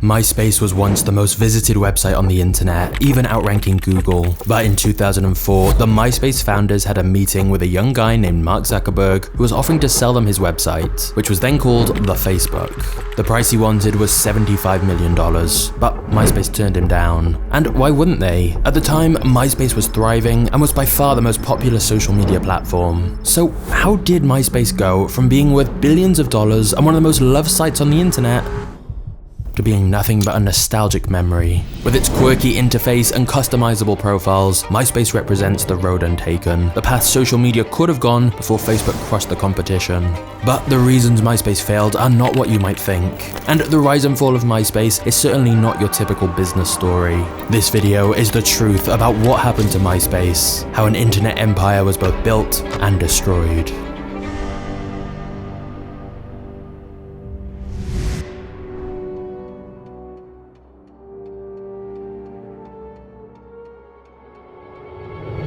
MySpace was once the most visited website on the internet, even outranking Google. But in 2004, the MySpace founders had a meeting with a young guy named Mark Zuckerberg who was offering to sell them his website, which was then called the Facebook. The price he wanted was $75 million, but MySpace turned him down. And why wouldn't they? At the time, MySpace was thriving and was by far the most popular social media platform. So how did MySpace go from being worth billions of dollars and one of the most loved sites on the internet to being nothing but a nostalgic memory? With its quirky interface and customizable profiles, MySpace represents the road untaken, the path social media could have gone before Facebook crushed the competition. But the reasons MySpace failed are not what you might think, and the rise and fall of MySpace is certainly not your typical business story. This video is the truth about what happened to MySpace, how an internet empire was both built and destroyed.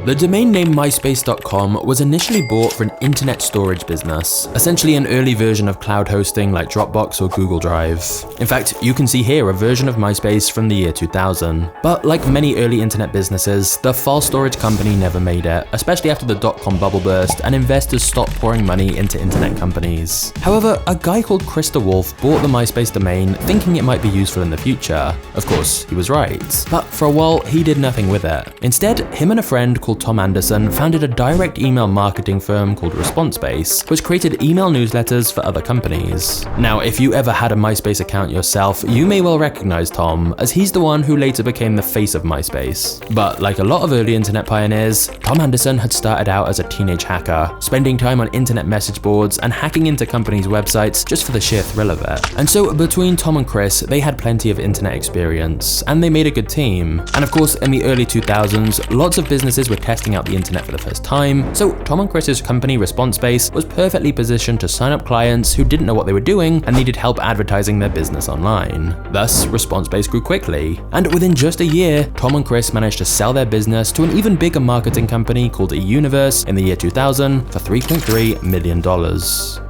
The domain name MySpace.com was initially bought for an internet storage business, essentially an early version of cloud hosting like Dropbox or Google Drive. In fact, you can see here a version of MySpace from the year 2000. But like many early internet businesses, the file storage company never made it, especially after the dot-com bubble burst and investors stopped pouring money into internet companies. However, a guy called Chris DeWolf bought the MySpace domain thinking it might be useful in the future. Of course, he was right. But for a while, he did nothing with it. Instead, him and a friend called Tom Anderson founded a direct email marketing firm called ResponseBase, which created email newsletters for other companies. Now, if you ever had a MySpace account yourself, you may well recognize Tom, as he's the one who later became the face of MySpace. But like a lot of early internet pioneers, Tom Anderson had started out as a teenage hacker, spending time on internet message boards and hacking into companies' websites just for the sheer thrill of it. And so between Tom and Chris, they had plenty of internet experience, and they made a good team. And of course, in the early 2000s, lots of businesses were testing out the internet for the first time, so Tom and Chris's company ResponseBase was perfectly positioned to sign up clients who didn't know what they were doing and needed help advertising their business online. Thus, ResponseBase grew quickly, and within just a year, Tom and Chris managed to sell their business to an even bigger marketing company called eUniverse in the year 2000 for $3.3 million.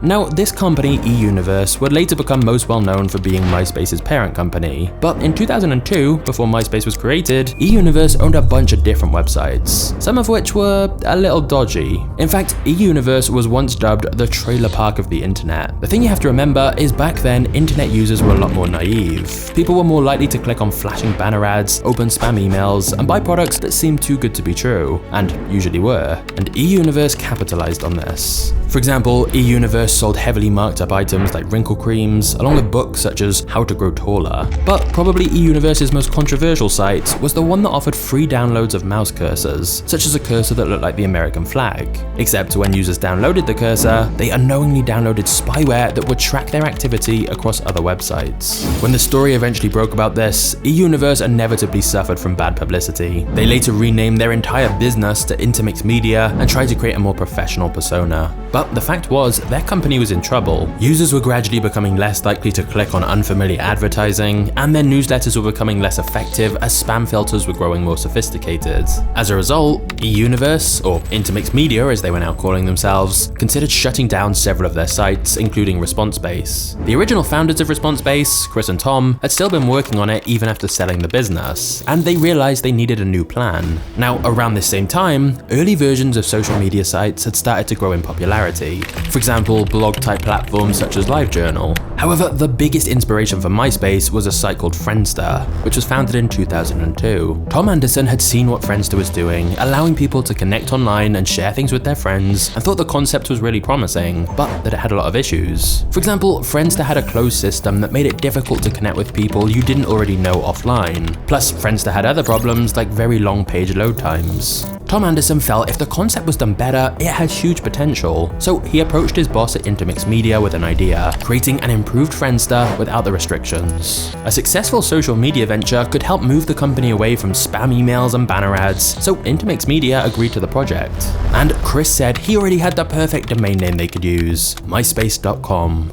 Now, this company, eUniverse, would later become most well known for being MySpace's parent company, but in 2002, before MySpace was created, eUniverse owned a bunch of different websites, some of which were a little dodgy. In fact, eUniverse was once dubbed the trailer park of the internet. The thing you have to remember is back then, internet users were a lot more naive. People were more likely to click on flashing banner ads, open spam emails, and buy products that seemed too good to be true, and usually were. And eUniverse capitalized on this. For example, eUniverse sold heavily marked up items like wrinkle creams, along with books such as How to Grow Taller. But probably eUniverse's most controversial site was the one that offered free downloads of mouse cursors, such as a cursor that looked like the American flag. Except when users downloaded the cursor, they unknowingly downloaded spyware that would track their activity across other websites. When the story eventually broke about this, eUniverse inevitably suffered from bad publicity. They later renamed their entire business to MagnatesMedia and tried to create a more professional persona. But the fact was, their company was in trouble. Users were gradually becoming less likely to click on unfamiliar advertising, and their newsletters were becoming less effective as spam filters were growing more sophisticated. As a result, eUniverse, or MagnatesMedia as they were now calling themselves, considered shutting down several of their sites, including ResponseBase. The original founders of ResponseBase, Chris and Tom, had still been working on it even after selling the business, and they realized they needed a new plan. Now, around this same time, early versions of social media sites had started to grow in popularity. For example, blog-type platforms such as LiveJournal. However, the biggest inspiration for MySpace was a site called Friendster, which was founded in 2002. Tom Anderson had seen what Friendster was doing, allowing people to connect online and share things with their friends, and thought the concept was really promising, but that it had a lot of issues. For example, Friendster had a closed system that made it difficult to connect with people you didn't already know offline. Plus, Friendster had other problems like very long page load times. Tom Anderson felt if the concept was done better, it had huge potential, so he approached his boss at MagnatesMedia with an idea, creating an improved Friendster without the restrictions. A successful social media venture could help move the company away from spam emails and banner ads, so MagnatesMedia agreed to the project. And Chris said he already had the perfect domain name they could use, MySpace.com.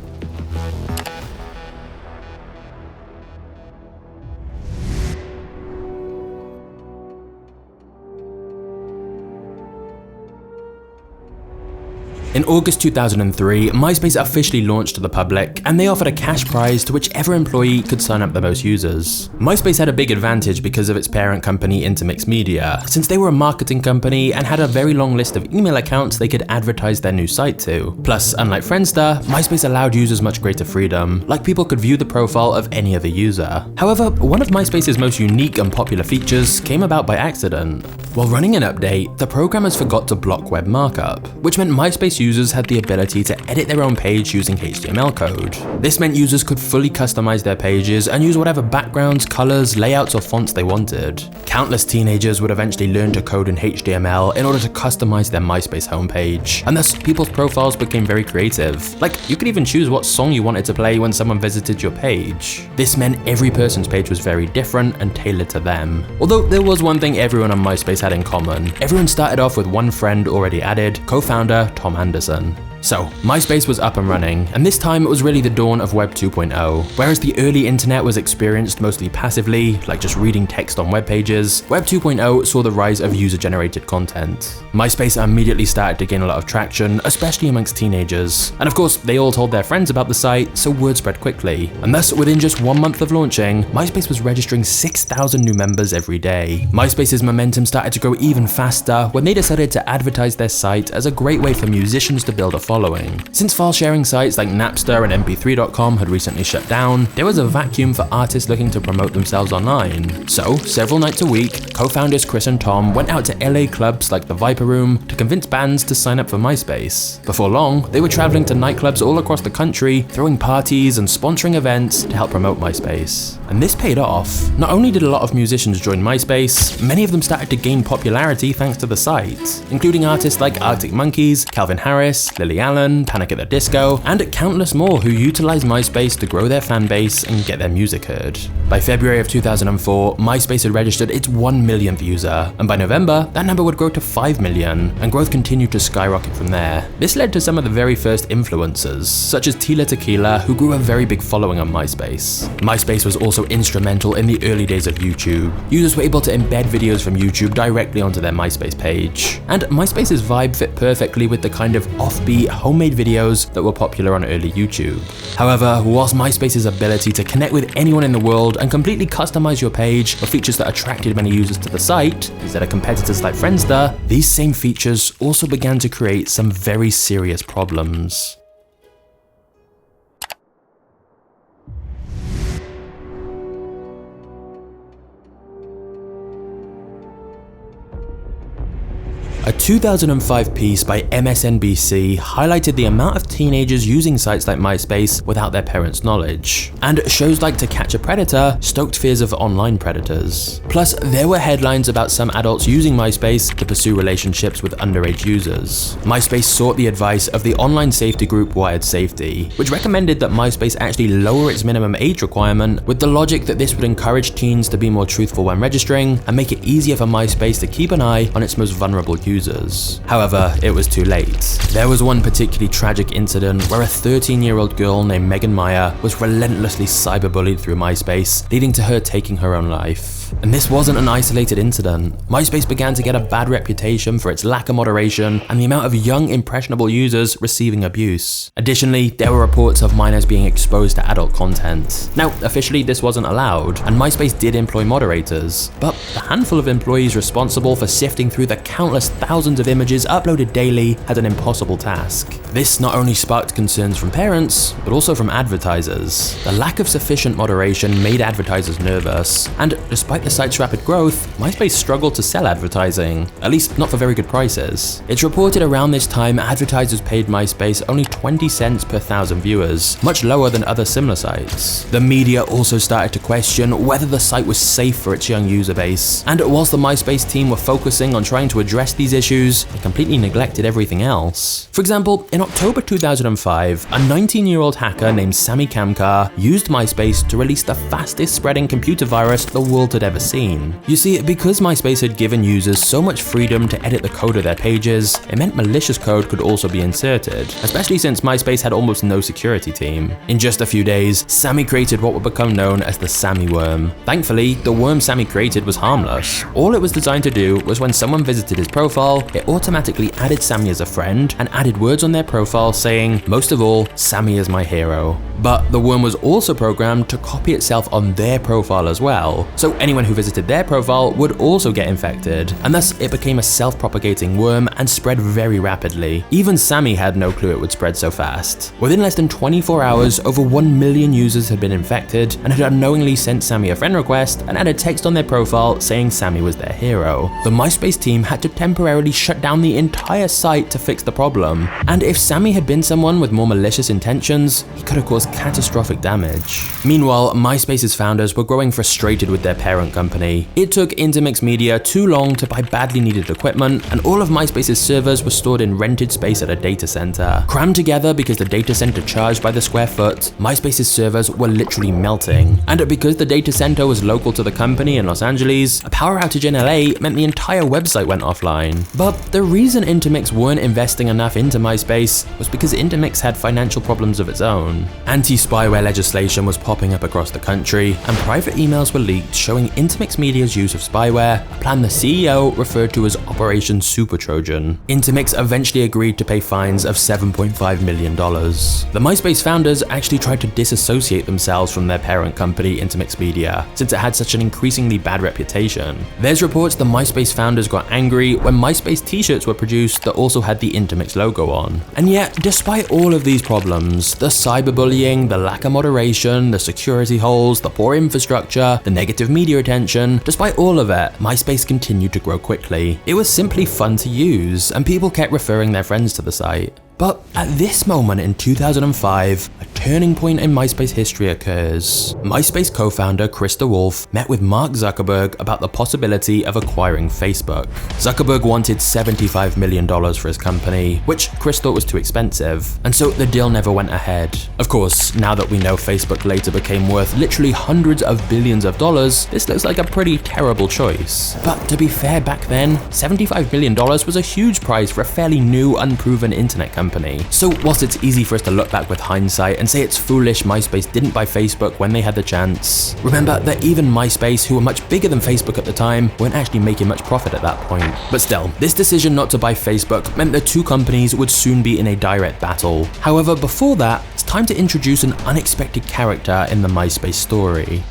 In August 2003, MySpace officially launched to the public, and they offered a cash prize to whichever employee could sign up the most users. MySpace had a big advantage because of its parent company MagnatesMedia, since they were a marketing company and had a very long list of email accounts they could advertise their new site to. Plus, unlike Friendster, MySpace allowed users much greater freedom, like people could view the profile of any other user. However, one of MySpace's most unique and popular features came about by accident. While running an update, the programmers forgot to block web markup, which meant MySpace users had the ability to edit their own page using HTML code. This meant users could fully customize their pages and use whatever backgrounds, colors, layouts, or fonts they wanted. Countless teenagers would eventually learn to code in HTML in order to customize their MySpace homepage, and thus people's profiles became very creative. Like, you could even choose what song you wanted to play when someone visited your page. This meant every person's page was very different and tailored to them. Although there was one thing everyone on MySpace had in common. Everyone started off with one friend already added, co-founder Tom Anderson. So, MySpace was up and running, and this time it was really the dawn of Web 2.0. Whereas the early internet was experienced mostly passively, like just reading text on web pages, Web 2.0 saw the rise of user-generated content. MySpace immediately started to gain a lot of traction, especially amongst teenagers. And of course, they all told their friends about the site, so word spread quickly. And thus, within just 1 month of launching, MySpace was registering 6,000 new members every day. MySpace's momentum started to grow even faster when they decided to advertise their site as a great way for musicians to build a following. Since file sharing sites like Napster and MP3.com had recently shut down, there was a vacuum for artists looking to promote themselves online. So, several nights a week, co-founders Chris and Tom went out to LA clubs like the Viper Room to convince bands to sign up for MySpace. Before long, they were traveling to nightclubs all across the country, throwing parties and sponsoring events to help promote MySpace. And this paid off. Not only did a lot of musicians join MySpace, many of them started to gain popularity thanks to the site, including artists like Arctic Monkeys, Calvin Harris, Lily Allen, Panic at the Disco, and countless more who utilized MySpace to grow their fan base and get their music heard. By February of 2004, MySpace had registered its 1 millionth user, and by November, that number would grow to 5 million, and growth continued to skyrocket from there. This led to some of the very first influencers, such as Tila Tequila, who grew a very big following on MySpace. MySpace was also instrumental in the early days of YouTube. Users were able to embed videos from YouTube directly onto their MySpace page, and MySpace's vibe fit perfectly with the kind of offbeat, homemade videos that were popular on early YouTube. However, whilst MySpace's ability to connect with anyone in the world and completely customize your page were features that attracted many users to the site, instead of competitors like Friendster, these same features also began to create some very serious problems. A 2005 piece by MSNBC highlighted the amount of teenagers using sites like MySpace without their parents' knowledge, and shows like To Catch a Predator stoked fears of online predators. Plus, there were headlines about some adults using MySpace to pursue relationships with underage users. MySpace sought the advice of the online safety group Wired Safety, which recommended that MySpace actually lower its minimum age requirement, with the logic that this would encourage teens to be more truthful when registering and make it easier for MySpace to keep an eye on its most vulnerable users. However, it was too late. There was one particularly tragic incident where a 13-year-old girl named Megan Meyer was relentlessly cyberbullied through MySpace, leading to her taking her own life. And this wasn't an isolated incident. MySpace began to get a bad reputation for its lack of moderation and the amount of young, impressionable users receiving abuse. Additionally, there were reports of minors being exposed to adult content. Now, officially this wasn't allowed, and MySpace did employ moderators, but the handful of employees responsible for sifting through the countless thousands of images uploaded daily had an impossible task. This not only sparked concerns from parents, but also from advertisers. The lack of sufficient moderation made advertisers nervous, and despite the site's rapid growth, MySpace struggled to sell advertising, at least not for very good prices. It's reported around this time advertisers paid MySpace only 20 cents per 1,000 viewers, much lower than other similar sites. The media also started to question whether the site was safe for its young user base, and whilst the MySpace team were focusing on trying to address these issues, they completely neglected everything else. For example, in October 2005, a 19-year-old hacker named Sami Kamkar used MySpace to release the fastest spreading computer virus the world had ever seen. You see, because MySpace had given users so much freedom to edit the code of their pages, it meant malicious code could also be inserted, especially since MySpace had almost no security team. In just a few days, Sami created what would become known as the Sami worm. Thankfully, the worm Sami created was harmless. All it was designed to do was when someone visited his profile, profile, it automatically added Sammy as a friend and added words on their profile saying, most of all, Sammy is my hero. But the worm was also programmed to copy itself on their profile as well, so anyone who visited their profile would also get infected, and thus it became a self-propagating worm and spread very rapidly. Even Sammy had no clue it would spread so fast. Within less than 24 hours, over 1 million users had been infected and had unknowingly sent Sammy a friend request and added text on their profile saying Sammy was their hero. The MySpace team had to temporarily shut down the entire site to fix the problem, and if Sammy had been someone with more malicious intentions, he could have caused catastrophic damage. Meanwhile, MySpace's founders were growing frustrated with their parent company. It took MagnatesMedia too long to buy badly needed equipment, and all of MySpace's servers were stored in rented space at a data center. Crammed together because the data center charged by the square foot, MySpace's servers were literally melting. And because the data center was local to the company in Los Angeles, a power outage in LA meant the entire website went offline. But the reason Intermix weren't investing enough into MySpace was because Intermix had financial problems of its own. Anti-spyware legislation was popping up across the country, and private emails were leaked showing Intermix Media's use of spyware, a plan the CEO referred to as Operation Super Trojan. Intermix eventually agreed to pay fines of $7.5 million. The MySpace founders actually tried to disassociate themselves from their parent company, Intermix Media, since it had such an increasingly bad reputation. There's reports the MySpace founders got angry when MySpace t-shirts were produced that also had the Intermix logo on. And yet, despite all of these problems, the cyberbullying, the lack of moderation, the security holes, the poor infrastructure, the negative media attention, despite all of it, MySpace continued to grow quickly. It was simply fun to use, and people kept referring their friends to the site. But at this moment in 2005, a turning point in MySpace history occurs. MySpace co-founder Chris DeWolf met with Mark Zuckerberg about the possibility of acquiring Facebook. Zuckerberg wanted $75 million for his company, which Chris thought was too expensive, and so the deal never went ahead. Of course, now that we know Facebook later became worth literally hundreds of billions of dollars, this looks like a pretty terrible choice. But to be fair, back then, $75 million was a huge price for a fairly new, unproven internet company. So whilst it's easy for us to look back with hindsight and say it's foolish MySpace didn't buy Facebook when they had the chance, remember that even MySpace, who were much bigger than Facebook at the time, weren't actually making much profit at that point. But still, this decision not to buy Facebook meant the two companies would soon be in a direct battle. However, before that, it's time to introduce an unexpected character in the MySpace story.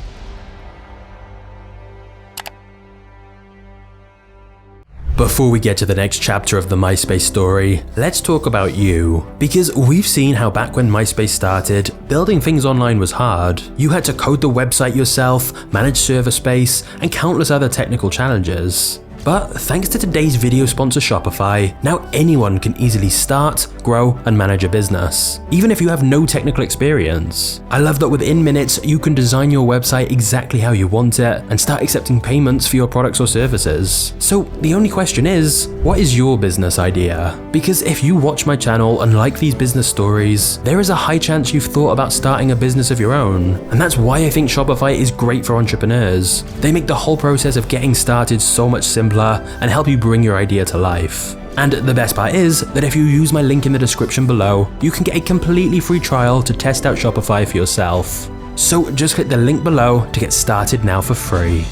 Before we get to the next chapter of the MySpace story, let's talk about you. Because we've seen how back when MySpace started, building things online was hard. You had to code the website yourself, manage server space, and countless other technical challenges. But thanks to today's video sponsor Shopify, now anyone can easily start, grow, and manage a business, even if you have no technical experience. I love that within minutes, you can design your website exactly how you want it and start accepting payments for your products or services. So the only question is, what is your business idea? Because if you watch my channel and like these business stories, there is a high chance you've thought about starting a business of your own. And that's why I think Shopify is great for entrepreneurs. They make the whole process of getting started so much simpler and help you bring your idea to life. And the best part is that if you use my link in the description below, you can get a completely free trial to test out Shopify for yourself. So just click the link below to get started now for free.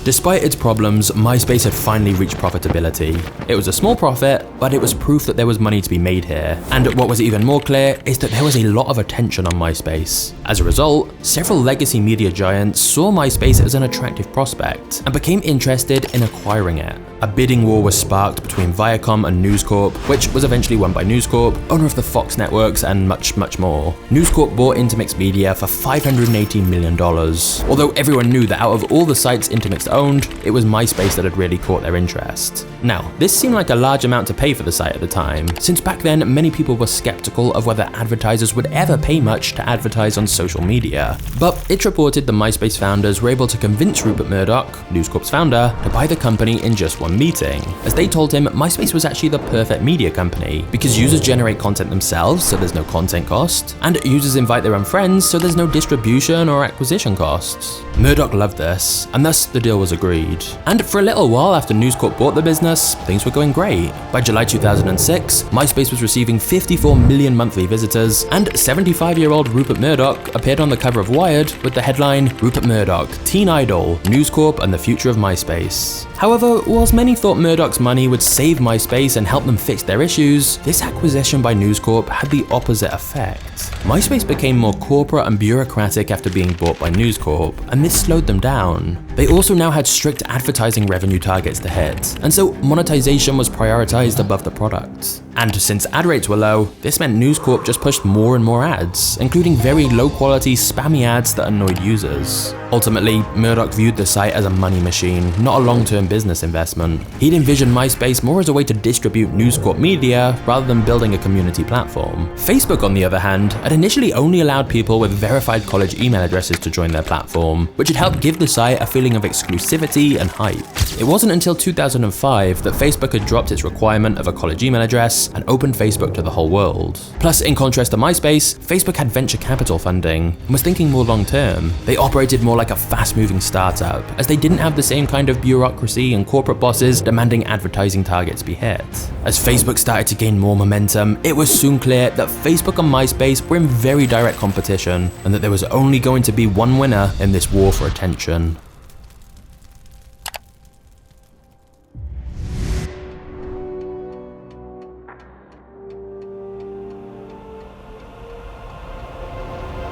Despite its problems, MySpace had finally reached profitability. It was a small profit, but it was proof that there was money to be made here. And what was even more clear is that there was a lot of attention on MySpace. As a result, several legacy media giants saw MySpace as an attractive prospect and became interested in acquiring it. A bidding war was sparked between Viacom and News Corp, which was eventually won by News Corp, owner of the Fox networks, and much, much more. News Corp bought Intermix Media for $518 million. Although everyone knew that out of all the sites Intermix owned, it was MySpace that had really caught their interest. Now, this seemed like a large amount to pay for the site at the time, since back then many people were skeptical of whether advertisers would ever pay much to advertise on social media. But it's reported the MySpace founders were able to convince Rupert Murdoch, News Corp's founder, to buy the company in just one meeting, as they told him MySpace was actually the perfect media company, because users generate content themselves, so there's no content cost, and users invite their own friends, so there's no distribution or acquisition costs. Murdoch loved this, and thus the deal was was agreed. And for a little while after News Corp bought the business, things were going great. By July 2006, MySpace was receiving 54 million monthly visitors, and 75-year-old Rupert Murdoch appeared on the cover of Wired with the headline, "Rupert Murdoch, Teen Idol, News Corp and the Future of MySpace." However, whilst many thought Murdoch's money would save MySpace and help them fix their issues, this acquisition by News Corp had the opposite effect. MySpace became more corporate and bureaucratic after being bought by News Corp, and this slowed them down. They also now had strict advertising revenue targets to hit, and so monetization was prioritized above the product. And since ad rates were low, this meant News Corp just pushed more and more ads, including very low-quality, spammy ads that annoyed users. Ultimately, Murdoch viewed the site as a money machine, not a long-term business investment. He'd envisioned MySpace more as a way to distribute News Corp media rather than building a community platform. Facebook, on the other hand, had initially only allowed people with verified college email addresses to join their platform, which had helped give the site a feeling of exclusivity and hype. It wasn't until 2005 that Facebook had dropped its requirement of a college email address and opened Facebook to the whole world. Plus, in contrast to MySpace, Facebook had venture capital funding and was thinking more long-term. They operated more like a fast-moving startup, as they didn't have the same kind of bureaucracy and corporate bosses demanding advertising targets be hit. As Facebook started to gain more momentum, it was soon clear that Facebook and MySpace were in very direct competition, and that there was only going to be one winner in this war for attention.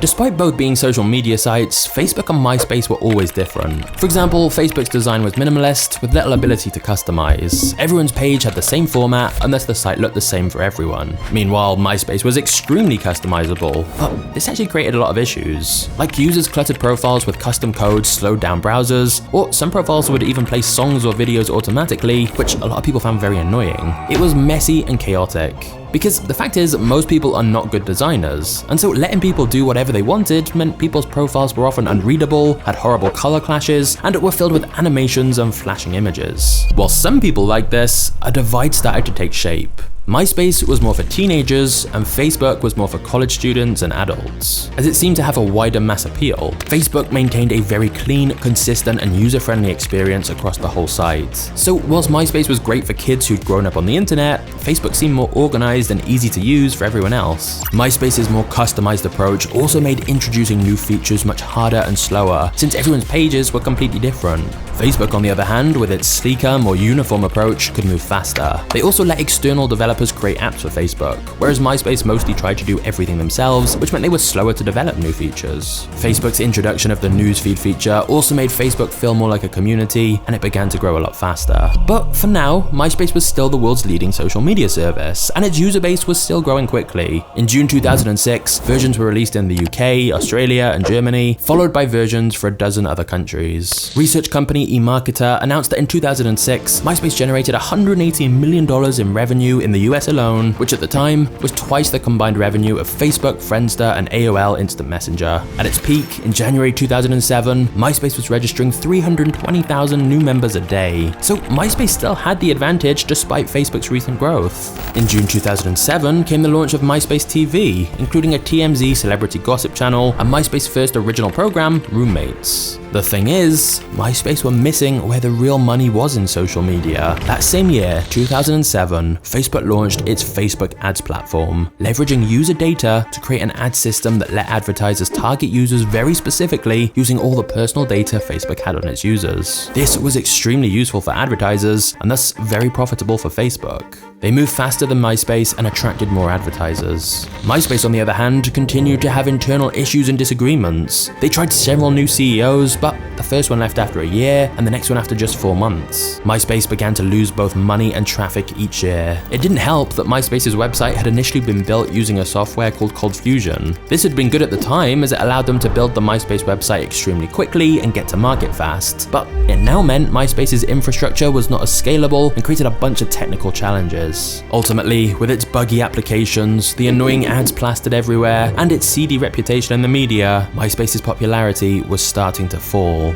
Despite both being social media sites, Facebook and MySpace were always different. For example, Facebook's design was minimalist, with little ability to customize. Everyone's page had the same format, and thus the site looked the same for everyone. Meanwhile, MySpace was extremely customizable, but this actually created a lot of issues. Like users' cluttered profiles with custom codes slowed down browsers, or some profiles would even play songs or videos automatically, which a lot of people found very annoying. It was messy and chaotic. Because the fact is, most people are not good designers, and so letting people do whatever they wanted meant people's profiles were often unreadable, had horrible color clashes, and were filled with animations and flashing images. While some people liked this, a divide started to take shape. MySpace was more for teenagers, and Facebook was more for college students and adults. As it seemed to have a wider mass appeal, Facebook maintained a very clean, consistent, and user-friendly experience across the whole site. So whilst MySpace was great for kids who'd grown up on the internet, Facebook seemed more organized and easy to use for everyone else. MySpace's more customized approach also made introducing new features much harder and slower, since everyone's pages were completely different. Facebook, on the other hand, with its sleeker, more uniform approach, could move faster. They also let external developers create apps for Facebook, whereas MySpace mostly tried to do everything themselves, which meant they were slower to develop new features. Facebook's introduction of the newsfeed feature also made Facebook feel more like a community, and it began to grow a lot faster. But for now, MySpace was still the world's leading social media service, and its user base was still growing quickly. In June 2006, versions were released in the UK, Australia, and Germany, followed by versions for a dozen other countries. Research company eMarketer announced that in 2006, MySpace generated $180 million in revenue in the US alone, which at the time was twice the combined revenue of Facebook, Friendster, and AOL Instant Messenger. At its peak, in January 2007, MySpace was registering 320,000 new members a day. So MySpace still had the advantage despite Facebook's recent growth. In June 2007 came the launch of MySpace TV, including a TMZ celebrity gossip channel and MySpace's first original program, Roommates. The thing is, MySpace were missing where the real money was in social media. That same year, 2007, Facebook launched its Facebook ads platform, leveraging user data to create an ad system that let advertisers target users very specifically using all the personal data Facebook had on its users. This was extremely useful for advertisers and thus very profitable for Facebook. They moved faster than MySpace and attracted more advertisers. MySpace, on the other hand, continued to have internal issues and disagreements. They tried several new CEOs, but the first one left after a year and the next one after just 4 months. MySpace began to lose both money and traffic each year. It didn't help that MySpace's website had initially been built using a software called Cold Fusion. This had been good at the time as it allowed them to build the MySpace website extremely quickly and get to market fast, but it now meant MySpace's infrastructure was not as scalable and created a bunch of technical challenges. Ultimately, with its buggy applications, the annoying ads plastered everywhere, and its seedy reputation in the media, MySpace's popularity was starting to fall.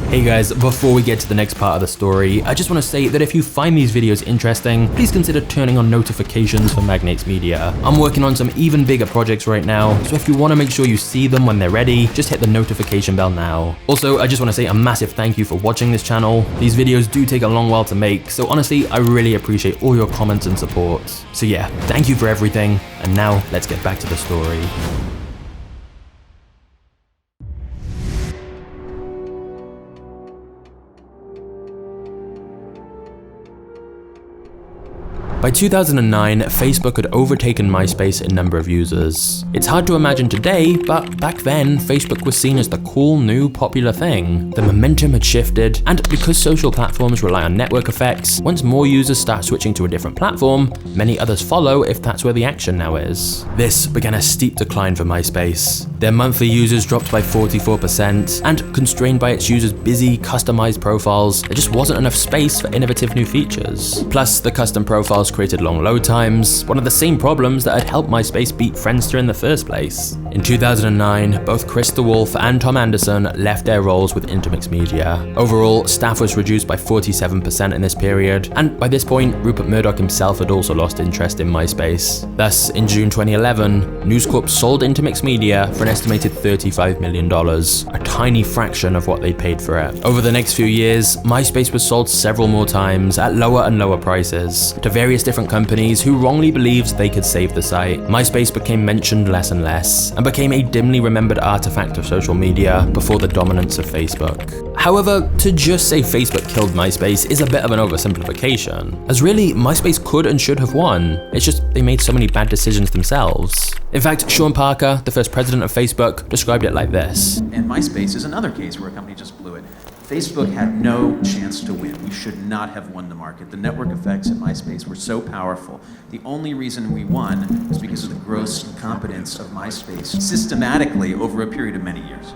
Hey guys, before we get to the next part of the story, I just want to say that if you find these videos interesting, please consider turning on notifications for MagnatesMedia. I'm working on some even bigger projects right now, so if you want to make sure you see them when they're ready, just hit the notification bell now. Also, I just want to say a massive thank you for watching this channel. These videos do take a long while to make, so honestly, I really appreciate all your comments and support. So yeah, thank you for everything, and now let's get back to the story. By 2009, Facebook had overtaken MySpace in number of users. It's hard to imagine today, but back then, Facebook was seen as the cool, new, popular thing. The momentum had shifted, and because social platforms rely on network effects, once more users start switching to a different platform, many others follow if that's where the action now is. This began a steep decline for MySpace. Their monthly users dropped by 44%, and constrained by its users' busy, customized profiles, there just wasn't enough space for innovative new features. Plus, the custom profiles created long load times, one of the same problems that had helped MySpace beat Friendster in the first place. In 2009, both Chris DeWolf and Tom Anderson left their roles with MagnatesMedia. Overall, staff was reduced by 47% in this period, and by this point, Rupert Murdoch himself had also lost interest in MySpace. Thus, in June 2011, News Corp sold MagnatesMedia for an estimated $35 million, a tiny fraction of what they paid for it. Over the next few years, MySpace was sold several more times at lower and lower prices to various different companies who wrongly believed they could save the site. MySpace became mentioned less and less, and became a dimly remembered artifact of social media before the dominance of Facebook. However, to just say Facebook killed MySpace is a bit of an oversimplification, as really, MySpace could and should have won. It's just they made so many bad decisions themselves. In fact, Sean Parker, the first president of Facebook, described it like this. And MySpace is another case where a company just blew it. Facebook had no chance to win. We should not have won the market. The network effects in MySpace were so powerful. The only reason we won was because of the gross incompetence of MySpace systematically over a period of many years.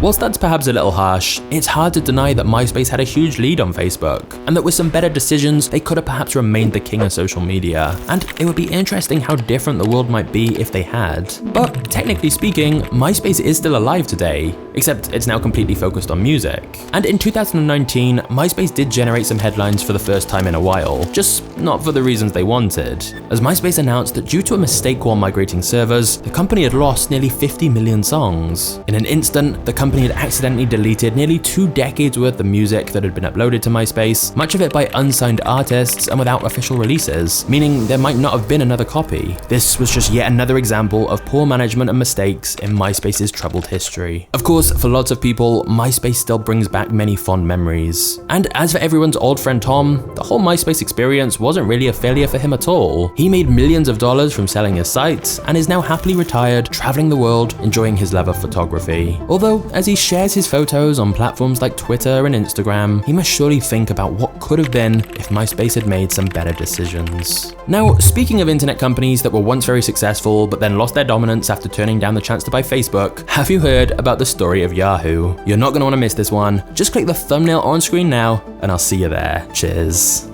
Whilst that's perhaps a little harsh, it's hard to deny that MySpace had a huge lead on Facebook, and that with some better decisions, they could have perhaps remained the king of social media. And it would be interesting how different the world might be if they had. But technically speaking, MySpace is still alive today, except it's now completely focused on music. And in 2019, MySpace did generate some headlines for the first time in a while, just not for the reasons they wanted, as MySpace announced that due to a mistake while migrating servers, the company had lost nearly 50 million songs. In an instant, the company had accidentally deleted nearly 2 decades worth of music that had been uploaded to MySpace, much of it by unsigned artists and without official releases, meaning there might not have been another copy. This was just yet another example of poor management and mistakes in MySpace's troubled history. Of course, for lots of people, MySpace still brings back many fond memories. And as for everyone's old friend Tom, the whole MySpace experience wasn't really a failure for him at all. He made millions of dollars from selling his sites, and is now happily retired, traveling the world, enjoying his love of photography. Although, as he shares his photos on platforms like Twitter and Instagram, he must surely think about what could have been if MySpace had made some better decisions. Now, speaking of internet companies that were once very successful, but then lost their dominance after turning down the chance to buy Facebook, have you heard about the story of Yahoo? You're not going to want to miss this one. Just click the thumbnail on screen now, and I'll see you there. Cheers.